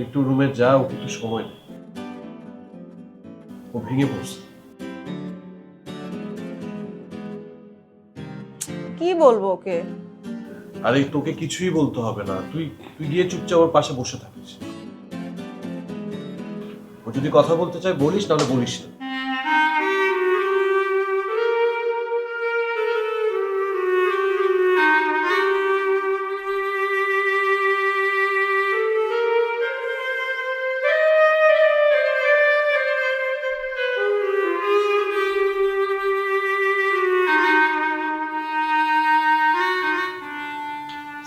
একটু রুমে যা, ওকে একটু সময় দে। ও ভেঙে পড়ছে। কি বলবো ওকে? আরে তোকে কিছুই বলতে হবে না, তুই তুই গিয়ে চুপচাপ ওর পাশে বসে থাকিস। ও যদি কথা বলতে চায় বলিস, নাহলে বলিস না।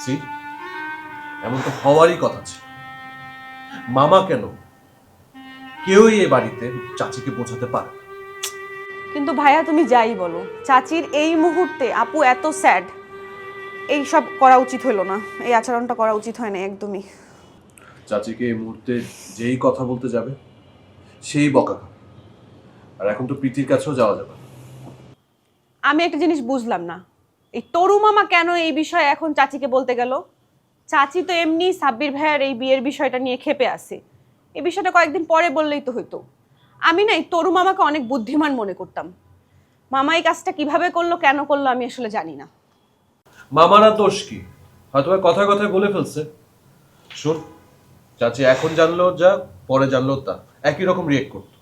সি, এমন তো হওয়ারই কথা ছিল। মামা কেন, কেউই এ বাড়িতে চাচিকে বোঝাতে পারে না। কিন্তু ভাইয়া তুমি যাই বলো, চাচির এই মুহূর্তে আপু এত স্যাড, এই সব করা উচিত হলো না, এই আচরণটা করা উচিত হয় না একদমই। চাচিকে এই মুহূর্তে যেই কথা বলতে যাবে সেই বকা খাবে। আর এখন তো প্রীতির কাছেও যাওয়া যাবে না। আমি একটা জিনিস বুঝলাম না, এই তরু মামা কেন এই বিষয়ে এখন চাচিকে বলতে গেল? চাচি তো এমনি সাব্বির ভাইয়ার এই বিয়ের বিষয়টা নিয়ে ক্ষেপে আছে, এই বিষয়টা কয়েকদিন পরে বললেই তো হইতো। আমি না এই তরু মামাকে অনেক বুদ্ধিমান মনে করতাম। মামা এই কাজটা কিভাবে করলো, কেন করলো, আমি আসলে জানি না। মামারা দোষ কি? হয়তো বা কথায় কথায় বলে ফেলছে। শোন, চাচি এখন জানলো যা, পরে জানলো তা, একই রকম রিয়েক্ট করতো।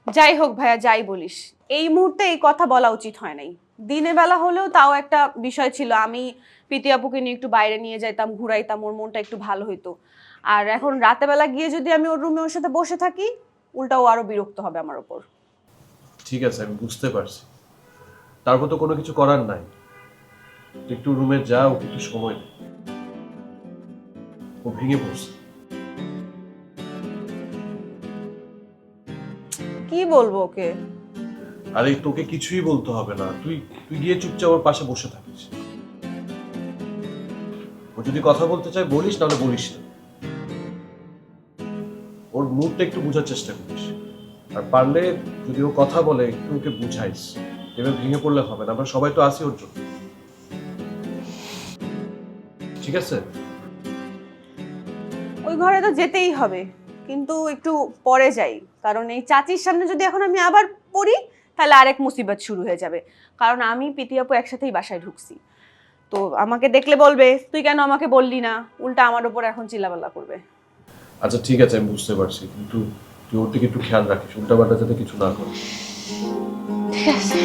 যাই হোক ভাইয়া, যাই বলিস, এই মুহূর্তে এই কথা বলা উচিত হয় নাই। দিনের বেলা হলেও তাও একটা বিষয় ছিল, আমি প্রীতি আপুকে নিয়ে একটু বাইরে নিয়ে যাইতাম, ঘুরাইতাম, ওর মনটা একটু ভালো হইতো। আর এখন রাতে বেলা গিয়ে যদি আমি ওর রুমে ওর সাথে বসে থাকি, উল্টা ও আরো বিরক্ত হবে আমার ওপর। ঠিক আছে, আমি বুঝতে পারছি। তারপর তো কোনো কিছু করার নাই। তুই একটু রুমে যা, ওকে একটু সময় দে। ও ভেঙে পড়ছে। কি বলবো ওকে? আরে তোকে কিছুই বলতে হবে না, তুই তুই গিয়ে চুপচাপ ওর পাশে বসে থাকিস। ও যদি কথা বলতে চায় বলিস, নাহলে বলিস না। ওর মুডটা একটু বোঝার চেষ্টা করিস। আর পারলে যদি ও কথা বলে একটু ওকে বুঝাইস। এবার ভেঙে পড়লে হবে না, আমরা সবাই তো আছি ওর জন্য। ঠিক আছে? ওই ঘরে তো যেতেই হবে, কিন্তু একটু পরে যাই, কারণ এই চাচির সামনে যদি এখন আমি আবার পড়ি, তাহলে আরেক মুসিবত শুরু হয়ে যাবে। কারণ আমি প্রীতি আপু একসাথেই বাসায় ঢুকছি, তো আমাকে দেখলে বলবে তুই কেন আমাকে বললি না, উল্টা আমার উপর এখন চিল্লাপাল্লা করবে। আচ্ছা ঠিক আছে, আমি বুঝতে পারছি, কিন্তু তুই ওর দিকে একটু খেয়াল রাখিস, উল্টাপাল্টা যাতে কিছু না করে। ঠিক আছে।